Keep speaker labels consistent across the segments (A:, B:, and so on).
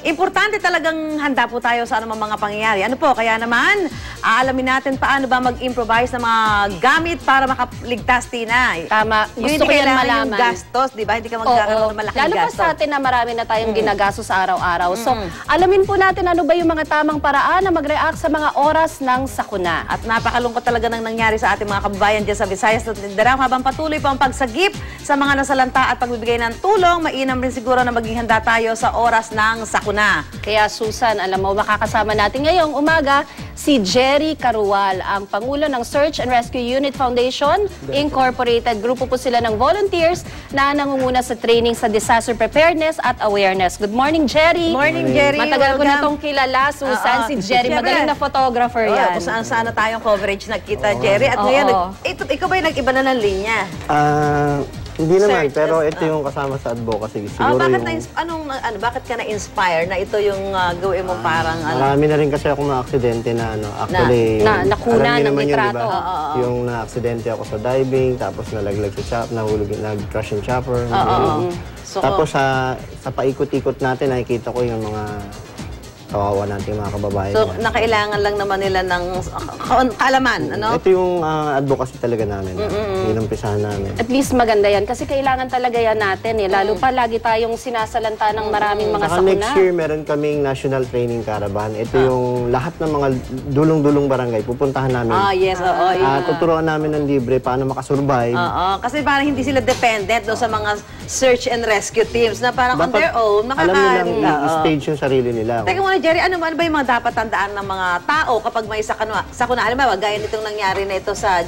A: Importante talagang handa po tayo sa anumang mga pangyayari. Ano po, kaya naman, aalamin natin paano ba mag-improvise ng mga gamit para makaligtas, Tina.
B: Tama. Gusto ko yan malaman.
A: Yung gastos, di ba? Hindi ka magkakaroon ng malaking
B: gastos. Lalo pa sa atin na marami na tayong ginagastos sa araw-araw. So, alamin po natin ano ba yung mga tamang paraan na mag-react sa mga oras ng sakuna.
A: At napakalungkot talaga nang nangyari sa ating mga kababayan dyan sa Visayas at Mindanao. Habang patuloy pa ang pagsagip sa mga nasalanta at pagbibigay ng tulong, mainam rin siguro na maging handa tayo sa oras ng sakuna.
B: Kaya Susan, alam mo, makakasama natin ngayong umaga si Jerry Carual, ang Pangulo ng Search and Rescue Unit Foundation Incorporated. Grupo po sila ng volunteers na nangunguna sa training sa disaster preparedness at awareness. Good morning, Jerry.
A: Morning, Jerry.
B: Matagal ko na itong kilala, Susan. Si Jerry, magaling na photographer yan.
A: Kung saan-saan na tayong coverage nakita, Jerry. At ngayon, ikaw ba yung nag-iba na ng linya?
C: Hindi naman, pero ito yung kasama sa advocacy. Siguro
A: bakit ka na-inspire na ito yung gawin mo parang...
C: Marami na rin kasi ako na-aksidente na actually...
B: Nakuna ng
C: Diba?
B: litrato.
C: Yung na-aksidente ako sa diving, tapos nalaglag sa chop, nag-crash yung chopper. Tapos sa paikot-ikot natin, nakikita ko yung mga kawawa natin mga kababayan.
A: So, nakailangan lang naman nila ng kaalaman, ano?
C: Ito yung advocacy talaga namin. Inumpisahan namin.
B: At least maganda yan kasi kailangan talaga yan natin eh. Lalo pa lagi tayong sinasalanta ng maraming mga sakuna.
C: Next year, meron kaming national training caravan. Ito yung lahat ng mga dulong-dulong barangay. Pupuntahan namin.
A: Yes,
C: tuturuan namin ng libre paano makasurvive.
A: Kasi parang hindi sila dependent doon sa mga search and rescue teams na parang on their own,
C: alam nilang i-stage yung sarili nila.
A: Teka muna, Jerry, ano ba yung mga dapat tandaan ng mga tao kapag may sakuna? Alam mo, gaya nitong nangyari na ito sa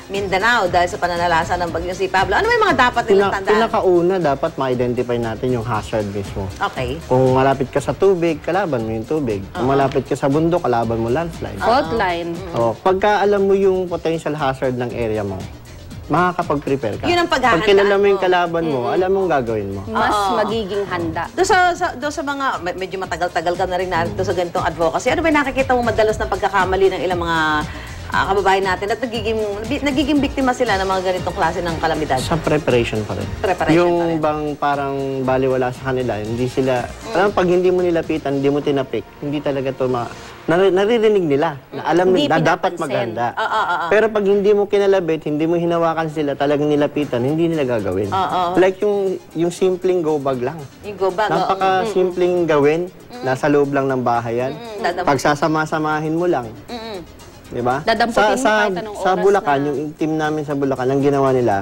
A: Mindanao dahil sa pananalasa ng bagyong si Pablo. Ano ba yung mga dapat nilang tandaan?
C: Pinakauna, dapat ma-identify natin yung hazard mismo.
A: Okay.
C: Kung malapit ka sa tubig, kalaban mo yung tubig. Kung malapit ka sa bundok, kalaban mo landslide.
B: Fault line.
C: Pagka alam mo yung potential hazard ng area mo, makakapag-prepare ka.
A: Yun ang paghahandaan
C: Pag kilala mo yung kalaban mo, alam mong gagawin mo.
B: Mas magiging handa.
A: Doon sa mga, medyo matagal-tagal ka na rin narito sa ganitong advocacy, ano ba nakikita mo madalas na pagkakamali ng ilang mga kababayan natin at nagiging biktima sila ng mga ganitong klase ng kalamidad?
C: Sa preparation pa rin. Yung bang parang baliwala sa kanila, hindi sila, alam pag hindi mo nilapitan, hindi mo tinapik, hindi talaga to naririnig nila na alam na dapat maganda. Pero pag hindi mo kinalabit, hindi mo hinawakan sila, talagang nilapitan, hindi nila gagawin. Like yung simpleng go bag lang.
A: Yung go bag,
C: Napaka-simpleng gawin, nasa loob lang ng bahay yan. Pagsasama-samahin mo lang. Diba?
B: Dadamputin mo kahit anong oras
C: sa Bulacan, yung team namin sa Bulacan, ang ginawa nila,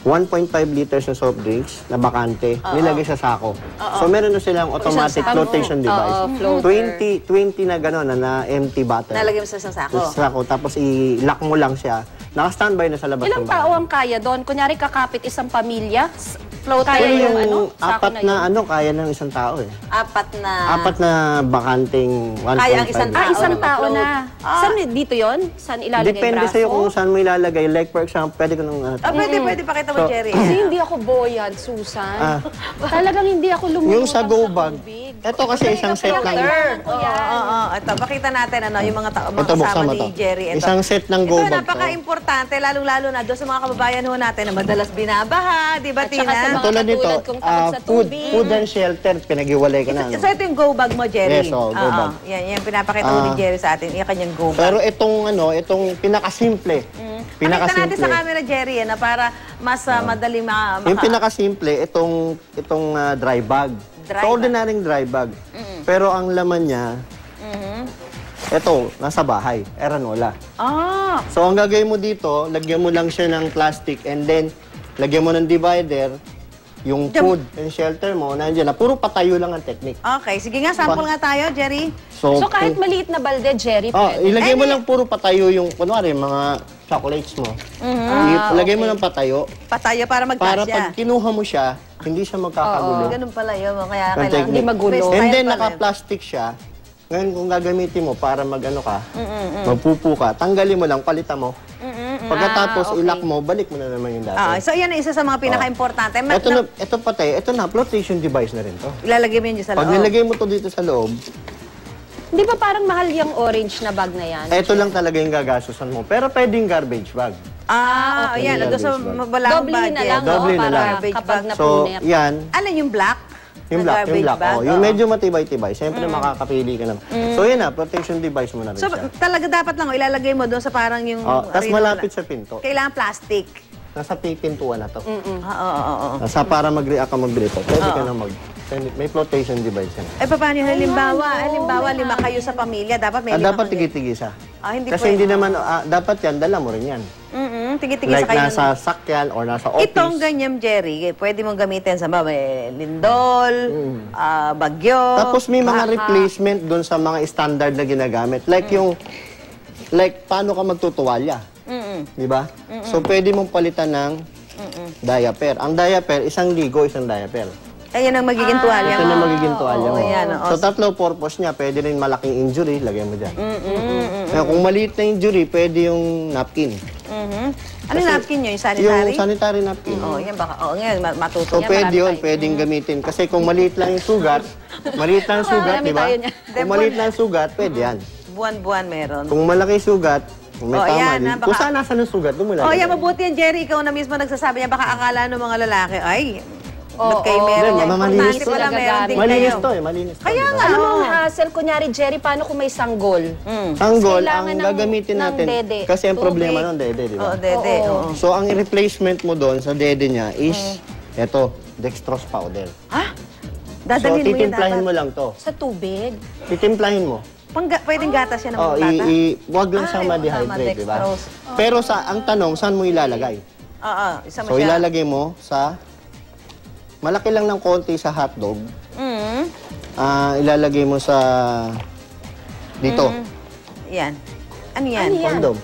C: 1.5 liters na soft drinks na bakante, nilagay sa sako. So meron na silang automatic flotation device. 20 na gano'n na empty bottle.
A: Nalagay mo sa isang sako?
C: Sa sako, tapos i-lock mo lang siya. Naka-standby na sa labas
B: Ilang
C: ng bahay.
B: tao ang kaya doon? Kunyari kakapit isang pamilya,
C: Kaya yung apat na kaya ng isang tao eh.
A: Apat
C: na bakanting 1.5
A: kaya ang isang tao,
B: isang tao na. Saan dito yon? Saan ilalagay
C: Depende
B: braso?
C: sa'yo kung saan mo ilalagay. Like for example, pwede ko nung...
A: pwede pakita mo, Jerry.
B: Kasi hindi ako boyad, Susan. Talagang hindi ako lumulutang
C: yung sa go bag, ito kasi isang set lang.
A: Ito, pakita natin yung mga
C: Ito,
A: kasama ni Jerry.
C: Isang set ng go bag.
A: Ito, napaka-importante, lalong-lalo na doon sa mga kababayan ho natin na madalas binabaha, di ba, Tina?
C: Tulad nito, food and shelter, pinag-iwalay ko na.
A: So, ito yung go bag mo, Jerry?
C: Yes, go bag.
A: Yan, pinapakita mo ni Jerry sa atin. Yung kanyang go bag.
C: Pero itong pinakasimple.
A: Pakita natin sa camera, Jerry, na para mas madali
C: yung pinakasimple, itong dry bag. Ordinaryong dry bag. Pero ang laman niya, ito, nasa bahay, eranola. So, ang gagawin mo dito, lagyan mo lang siya ng plastic and then, lagyan mo ng divider, yung food and shelter mo, nandiyan na. Puro patayo lang ang technique.
A: Okay, sige nga, sample nga tayo, Jerry.
B: So kahit maliit na balde, Jerry, pwede.
C: Ilagay mo lang puro patayo yung, kunwari, mga chocolates mo. Ilagay mo lang patayo.
A: Patayo para magkasya.
C: Para pag kinuha mo siya, hindi siya magkakagulo.
A: Ganun pala yun. Kaya kailangan
B: hindi magulo.
C: And then, naka-plastic siya. Ngayon, kung gagamitin mo para magpupo ka, tanggalin mo lang, palitan mo. Pagkatapos, ilock mo, balik mo na naman yung dati.
A: So, yan ang isa sa mga pinaka-importante.
C: Ito flotation device na rin to.
A: Ilalagay mo yun sa loob.
C: Pag nilagay mo to dito sa loob,
B: Hindi ba parang mahal yung orange na bag na yan?
C: ito lang talaga yung gagastusan mo. Pero pwedeng garbage bag.
A: Okay. Yan. Doon sa mabalang
B: Doblihin na
A: budget.
B: lang,
C: Doblihin na
B: para
C: lang.
B: kapag
C: So,
B: napunit.
C: yan.
A: Alin yung black?
C: Yung
A: Na
C: black, yung
A: garbage
C: black.
A: bag?
C: Oh, yung
A: Oo.
C: medyo matibay-tibay. Siyempre, makakapili ka naman. So, yun na, protection device mo na rin
A: So,
C: siya.
A: talaga dapat lang, ilalagay mo doon sa parang yung...
C: Tapos malapit sa pinto.
A: Kailangan plastic.
C: Nasa pintuan na to.
A: Oo.
C: Nasa para mag-react ka mag-brito. Pwede ka na may flotation device yan.
A: Eh, paano yun? Halimbawa, 5 kayo sa pamilya, dapat may 5
C: Dapat tigi-tigisa.
A: hindi
C: Kasi hindi naman, dapat yan, dala mo rin yan.
A: Tigi-tigi
C: Like
A: sa kayo.
C: nasa sakyan or nasa office.
A: Itong ganyan, Jerry, pwede mong gamitin sa may lindol, bagyo.
C: Tapos may mga replacement doon sa mga standard na ginagamit. Like paano ka magtutuwalya? Di ba? So, pwede mong palitan ng diaper. Ang diaper, isang ligo, isang diaper.
A: Ayan ang magiging tuwalya
C: Ito
A: mo.
C: na magiging tuwalya mo.
A: Ayan,
C: So, tatlo purpose niya. Pwede rin malaking injury, lagay mo dyan. Kaya kung maliit na injury, pwede yung napkin.
A: Ano yung napkin nyo? Yung sanitary?
C: Yung sanitary napkin.
A: Yan baka. Ngayon, matuto.
C: So, pwede yun, pwedeng gamitin. Kasi kung maliit lang yung sugat, di ba? Kung maliit lang yung sugat, pwede yan.
A: Buwan-buwan meron.
C: Kung malaki sugat, kung may tama din. Kung saan nasa ng sugat, doon mo lang.
A: Yan, mabuti yan, Jerry. Ikaw na mismo nagsasabi niya, baka akala ng mga lalaki, ay, ba't kayo meron yan?
C: Malinis
A: Importante pala
B: to.
A: meron din
C: Malinis
A: kayo.
C: to malinis to.
A: Kaya
C: di ba?
A: nga.
B: Alam mo ang hassle, kunyari, Jerry, paano kung may sanggol?
C: Sanggol,
B: Kailangan
C: ang
B: ng-
C: gagamitin
B: ng
C: natin,
B: dede.
C: kasi ang problema
B: Tubig.
C: nun, dede, di
A: Oo,
C: ba?
A: dede.
B: Oo.
A: Oo.
C: So, ang replacement mo doon sa dede niya is, eto, dextrose powder.
A: Ha?
C: So,
A: Dadalhin mo yun
C: titimplahin
A: dapat.
C: mo lang to.
B: Sa tubig?
C: Titimplahin mo.
A: Pwedeng gatas yan ng
C: Oh,
A: mga bata?
C: wag lang siyang
A: Ay,
C: ma-dehydrate, di ba?
A: dextrose.
C: Pero ang tanong, saan mo ilalagay?
A: Oo, isa mo
C: So,
A: siya.
C: ilalagay mo sa, malaki lang ng konti sa hotdog. Ilalagay mo sa, dito,
A: Yan. Ano yan?
C: condom.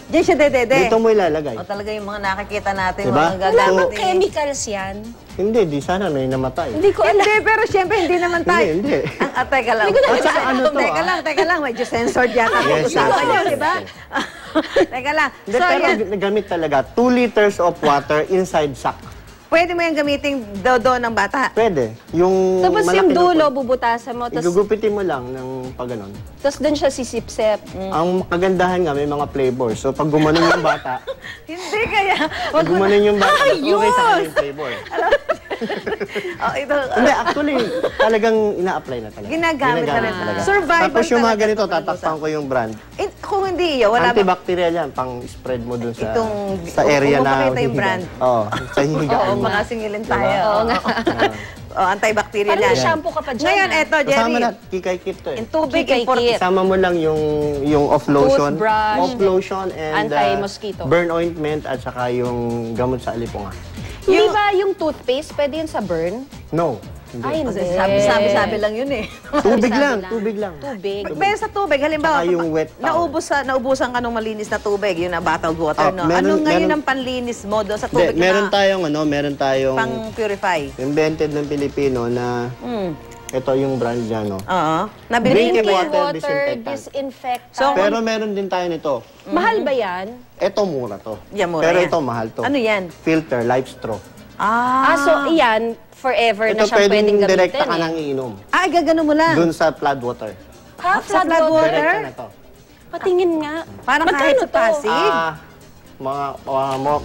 A: Diyan siya dede.
C: Dito mo ilalagay.
A: O talaga yung mga nakikita natin,
C: Diba?
A: mga
B: Wala
A: gagamit.
B: bang chemicals yan?
C: Hindi, di sana may namatay.
B: Hindi ko alam.
A: Hindi, pero siyempre hindi naman tayo.
C: Hindi.
A: Teka lang.
C: At saka ano to,
A: Teka lang. Medyo censored yata
C: Yes,
A: yung usapan
C: yes,
A: niyo,
C: yes,
A: di ba?
C: yes.
A: Teka lang.
C: Hindi,
A: So,
C: pero
A: yan.
C: nagamit talaga 2 liters of water inside sack.
A: Pwede mo yung gamiting dodo ng bata.
C: Pwede. Yung
B: Tapos
C: malaki
B: yung
C: na
B: dulo,
C: po-
B: bubutasan mo. Tapos
C: Igugupitin mo lang ng pag ganon.
B: dun siya sisipsip.
C: Ang kagandahan nga, may mga flavors. So, pag gumanon yung bata,
A: Hindi kaya.
C: pag gumanon yung bata, okay sa
A: Ayos!
C: kanya yung flavor.
A: Ito.
C: Hindi, actually, talagang ina-apply na talaga.
A: Ginagamit na rin.
C: talaga.
A: Survival
C: Tapos yung mga
A: talaga
C: ganito,
A: ito,
C: tatakpan ko yung brand.
A: Kung hindi iyo, wala ba?
C: Antibacterial yan, pang spread mo dun sa,
A: Itong-
C: sa area
A: kung
C: na
A: mapakita yung
C: hihiga.
A: brand.
C: Oo, sa hihigaan
A: Oo,
C: mo.
A: mga singilin tayo.
B: Oo nga.
A: Antibacterial
B: Parang
A: yan.
B: may shampoo ka pa dyan.
A: Ngayon,
B: ah.
A: eto,
C: Kasama
A: Jerry.
C: na, kikay kit to eh.
A: In tubig,
B: Kikay kit.
C: Isama mo lang yung off lotion,
B: Toothbrush,
C: off lotion and
B: anti-mosquito.
C: burn ointment at saka yung gamot sa alipungan.
B: Hindi ba yung toothpaste, pwede yun sa burn?
C: No, hindi.
B: Ay, hindi.
A: Sabi lang yun eh.
C: Tubig lang,
B: Sabi
C: tubig lang.
B: Tubig.
A: Pero sa tubig, halimbawa,
C: Saka yung wet towel.
A: naubusan ka ng malinis na tubig, yun na bottled water,
C: Ah,
A: no?
C: meron-
A: Ano ngayon
C: meron-
A: ang panlinis mo doon sa
C: Hindi,
A: tubig
C: meron
A: na
C: tayong
A: pang-purify?
C: invented ng Pilipino na ito yung brand niya, no?
A: Oo. Nabili
C: Drinking
B: Drinking
C: water
B: water
C: disinfectant.
B: disinfectant.
C: Pero meron din tayo nito.
B: Mahal ba yan?
C: Ito mura to.
A: Yan, mura
C: Pero
A: yan.
C: ito mahal to.
A: Ano yan?
C: Filter, life straw.
B: So iyan, forever
C: Ito
B: na siyang
C: pwedeng
B: pwedeng
C: direkta ka
B: gamitin
C: nang iinom.
A: Gagano mo lang.
C: Doon sa flood water.
B: Ha?
A: Sa
B: Flood
A: flood
B: water?
A: water?
C: Direkta na to.
B: Patingin nga.
A: Parang
B: Magkano
A: kahit sa
B: to?
A: Pasig.
C: Mga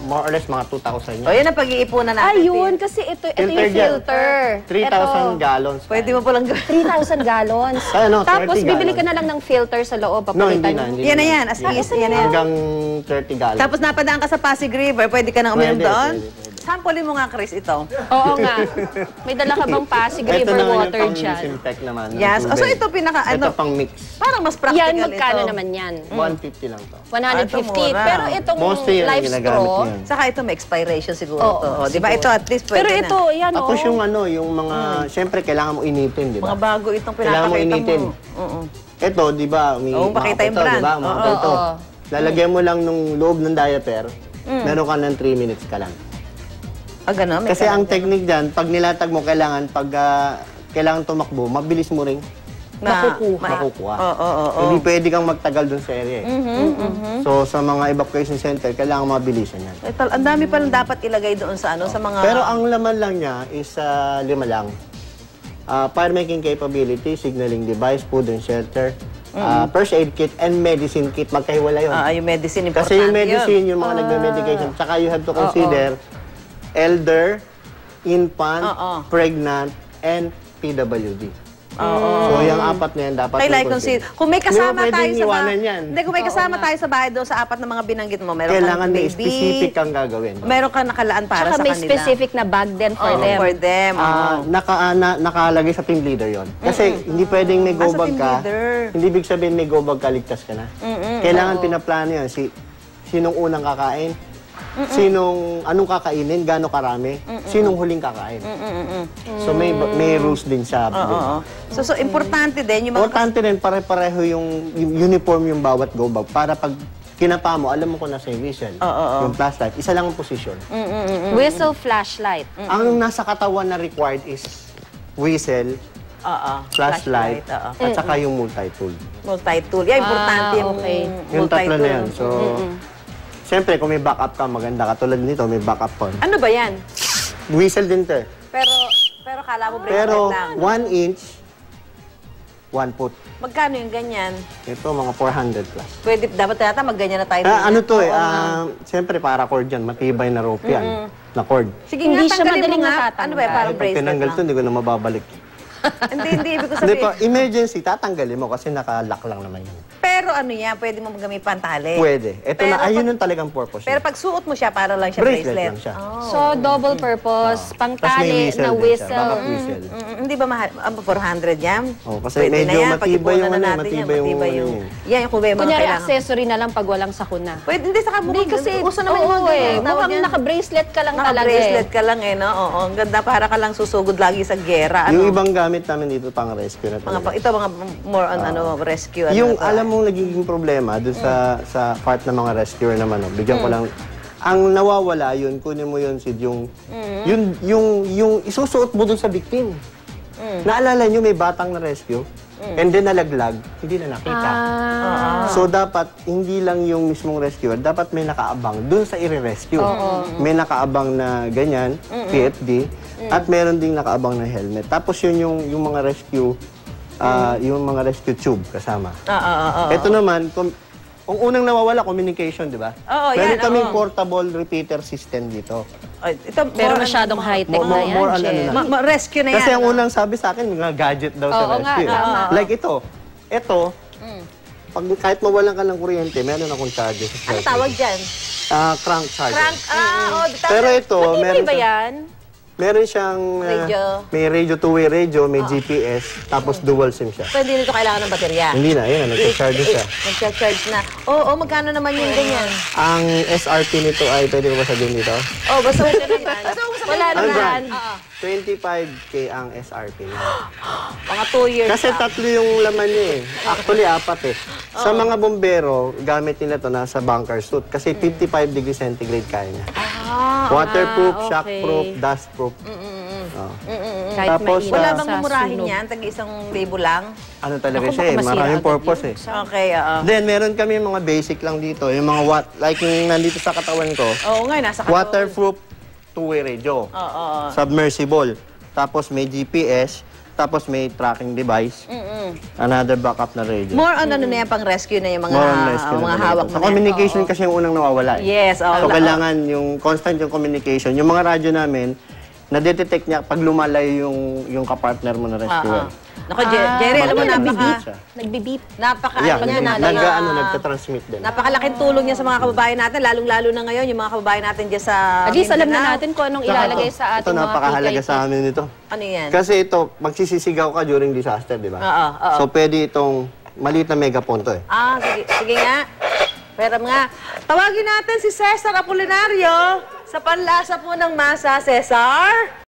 C: more or less mga 2,000
A: O,
C: yan.
A: yan ang pag-iipunan natin.
B: Ayun, kasi ito
C: Filter
B: yung
C: dyan.
B: filter.
C: 3,000 gallons.
A: Pwede mo palang gawin.
B: 3,000 gallons.
C: Ano, 30
B: Tapos bibili ka
C: gallons.
B: na lang ng filter sa loob.
C: No, hindi
B: Papalitan
C: na.
B: mo.
C: Hindi
A: Yan na
C: na.
A: yan, as is, yan na yan.
C: Hanggang 30 gallons.
A: Tapos napadaan ka sa Pasig River, pwede ka nang uminom
C: Pwede,
A: doon?
C: pwede.
A: Sample mo nga, Chris, ito.
B: Oo nga. May dala ka bang Pasig
C: Ito
B: River
C: naman
B: water
C: yung
B: dyan?
C: pang-disinfect naman. ng
A: Yes.
C: tubig.
A: So, ito pinaka,
C: Ito pang mix.
A: parang mas practical
B: Yan, magkano
A: ito.
B: naman yan?
C: 150 lang to.
B: 150.
A: mura.
B: Pero itong
C: Mostly yan ang
B: life
C: ginagamit
B: straw,
C: niyan.
A: Saka ito may expiration siguro
B: Oo,
A: to. O, di ba?
B: siguro.
A: Ito at least pwede
B: pero
A: na.
B: ito, yan o.
C: Tapos yung yung mga, syempre kailangan mo initin, di ba?
A: Mga bago itong
C: Kailangan mo
A: pinapakita
C: initin.
A: mo. Oo.
C: Ito, di ba?
A: Oo, pakita yung brand.
C: Di ba? Mga
A: Oo.
C: ito.
B: Oo.
C: Lalagyan mo lang nung loob ng diaper, meron ka ng 3 minutes ka lang.
A: Gano'n?
C: Kasi ang technique dyan, pag nilatag mo, kailangan tumakbo, mabilis mo ring makukuha.
A: Oo.
C: Hindi pwede kang magtagal dun sa area. So, sa mga evacuation center, kailangan mabilisan yan.
A: Ang dami palang dapat ilagay doon sa sa mga...
C: Pero ang laman lang niya is 5 lang. Fire making capability, signaling device, food and shelter, first aid kit, and medicine kit. Magkahiwala yun.
A: yung medicine, importante
C: Kasi yung medicine, yung mga nagme-medication, tsaka you have to consider elder, infant, pregnant, and PWD. So, yung apat na yan dapat
A: Kailangan consider. Kung may kasama tayo sa bahay,
C: yan.
A: hindi, kung may kasama tayo sa bahay doon sa apat na mga binanggit mo, meron
C: Kailangan
A: kang
C: may
A: baby,
C: specific kang gagawin.
A: meron kang nakalaan para
B: Tsaka
A: sa
B: may
A: kanila.
B: specific na bag din for them.
A: For them.
C: Nakalagay sa team leader yon. Kasi hindi pwedeng may go
A: Sa
C: bag
A: team
C: ka.
A: leader.
C: Hindi ibig sabihin may go bag ka, ligtas ka na. Kailangan pinaplano yan. Sinong unang kakain? Anong kakainin? Gaano karami? Sinong huling kakain? So may rules din siya.
A: So importante din yung mga...
C: Importante rin, pare-pareho yung uniform yung bawat go bag. Para pag kinapa mo, alam mo kung nasa yung whistle. Yung flashlight, isa lang ang position.
B: Whistle, flashlight.
C: Ang nasa katawan na required is whistle, flashlight, at saka yung multi-tool.
A: Multi-tool. Yeah, importante yung
C: Yung tatlo na
A: multi-tool.
C: yan. So, siyempre, kung may backup ka, maganda. Katulad nito, may backup pa.
A: Ano ba yan?
C: Whistle din to eh.
A: Pero kala mo bracelet
C: Pero,
A: lang.
C: 1 inch, 1 foot.
A: Magkano yung ganyan?
C: Ito, mga 400 plus.
A: Pwede, dapat yata magganyan na tayo.
C: Ano to eh, siyempre, para cord yan. Matibay na rope yan. Na cord.
A: Sige
B: Hindi
A: nga,
B: siya
A: tanggalin mo
B: madaling
A: nga.
B: matatanggal.
A: Ano ba, parang
C: Pag
A: bracelet
C: tinanggal to,
A: lang.
C: hindi ko na mababalik.
A: Hindi, ibig ko
C: Hindi
A: sabihin.
C: pa, emergency, tatanggalin mo kasi naka-lock lang naman yan.
A: Pero ano yan, pwede mo magamit pantali.
C: Pwede. Ito
A: Pero
C: na, ayun yung talagang purpose.
A: Pero
C: niya.
A: pag suot mo siya, para lang siya
C: Bracelet
A: bracelet.
C: lang siya.
B: So, double purpose,
C: Tapos may
B: pangtali
C: whistle
B: na
C: din siya,
B: whistle.
C: backup whistle.
A: Hindi ba mahal? 400 yan?
C: Oh, kasi
A: Pwede
C: medyo
A: na yan.
C: matibay
A: Pag-ipunan
C: yung
A: na
C: ano,
A: natin
C: matibay yung ano
A: yung...
C: yun.
A: Yan, yung kung may mga
B: Kunyari,
A: kailangan.
B: accessory na lang pag walang sakuna.
A: Pwede, hindi sa
B: Hindi kasi,
A: uso naman yung mga
B: oo
A: ganyan.
B: eh, mukhang naka-bracelet ka lang talaga eh.
A: Naka-bracelet ka lang eh, no? Oo, ang ganda. Para ka lang susugod lagi sa gera.
C: Yung
A: Ano?
C: ibang gamit namin dito pang rescue na talaga.
A: Ito mga more on rescue.
C: Yung
A: ano,
C: alam mong nagiging problema doon sa part ng mga rescuer naman, no? Bigyan ko lang. Ang nawawala yun, kunin mo yun, Sid, yung isusuot mo doon sa victim. Naalala nyo, may batang na rescue, and then nalaglag, hindi na nakita. So dapat, hindi lang yung mismong rescuer, dapat may nakaabang doon sa i-rescue. May nakaabang na ganyan, PFD, at meron ding nakaabang na helmet. Tapos yun yung mga rescue, yung mga rescue tube kasama. Ito naman, kung unang nawawala, communication, di ba?
A: Oo,
C: Meron
A: yan,
C: kaming
A: oo.
C: portable repeater system dito.
A: Ito,
B: Pero masyadong high-tech na yan,
C: more on
B: Jen.
C: ano na.
A: rescue na yan.
C: Kasi ang
A: no?
C: unang sabi sa akin, mga gadget daw sa
B: Oo nga,
C: rescue.
B: tama.
C: Like ito. Ito, pag kahit mawalan ka ng kuryente, meron akong charger sa
A: Ano
C: cellphone.
A: tawag dyan?
C: Crank charger.
A: Crank.
C: Pero ito,
B: Matibay ba yan?
C: meron siyang
A: Radio.
C: may radio, two-way radio, may GPS, tapos dual SIM siya.
A: So, hindi nito kailangan ng baterya.
C: Hindi na, yun na, nagcha-charge siya.
A: Nagcha-charge na. Oo, magkano naman yung ganyan?
C: Ang SRP nito ay, pwede ko ba sabihin dito?
A: Oh, basta huwag ka naman.
B: Wala
C: Ang
B: naman.
C: brand, 25K ang SRP niya.
A: Mga 2 years.
C: Kasi tatlo yung laman niya eh. Actually, 4 eh. Sa mga bombero, gamit nila to nasa bunker suit. Kasi 55 degrees centigrade kaya niya. Waterproof,
B: okay.
C: shockproof, dustproof.
B: Kahit
C: Tapos,
B: mainit
A: Wala
B: sa
A: bang mumurahin
B: sunog.
A: yan? Tag-isang libo lang?
C: Ano talaga
B: Naku,
C: siya eh.
B: baka masira
C: Maraming
B: agad
C: purpose
B: yun.
C: eh.
A: Okay, oo.
C: Then, meron kami mga basic lang dito. Yung mga like yung nandito sa katawan ko.
A: Oo nga, nasa katawan.
C: Waterproof, two-way radio.
A: Oo.
C: Submersible. Tapos may GPS. Tapos may tracking device. Another backup na radio.
A: More on ano na yan, pang rescue na yung mga,
C: More on rescue
A: mga
C: na
A: hawak
C: talaga.
A: mo
C: Sa
A: na yan.
C: communication kasi yung unang nawawala. eh.
A: Yes, oo.
C: So, kailangan yung constant yung communication. Yung mga radyo namin, na-detect niya pag lumalayo yung kapartner mo na rescuer.
A: Naku, Jerry, alam mo,
C: Nagbi-beep siya.
B: Nagbi-beep.
C: Yeah,
A: napaka
C: nagka-transmit din.
A: napakalaking tulong niya sa mga kababayan natin, lalong-lalo na ngayon, yung mga kababayan natin dyan sa
B: At least alam
A: Mindanao.
B: na natin kung anong ilalagay sa
C: Ito
B: ating mga
C: napakahalaga
B: PKP.
C: sa amin nito.
A: Ano yan?
C: Kasi ito, magsisisigaw ka during disaster, di ba?
A: Oo.
C: So, pwede itong maliit na megaphone to eh.
A: Sige nga. Pero nga, tawagin natin si Cesar Apolinario sa panlasa po ng masa. Cesar?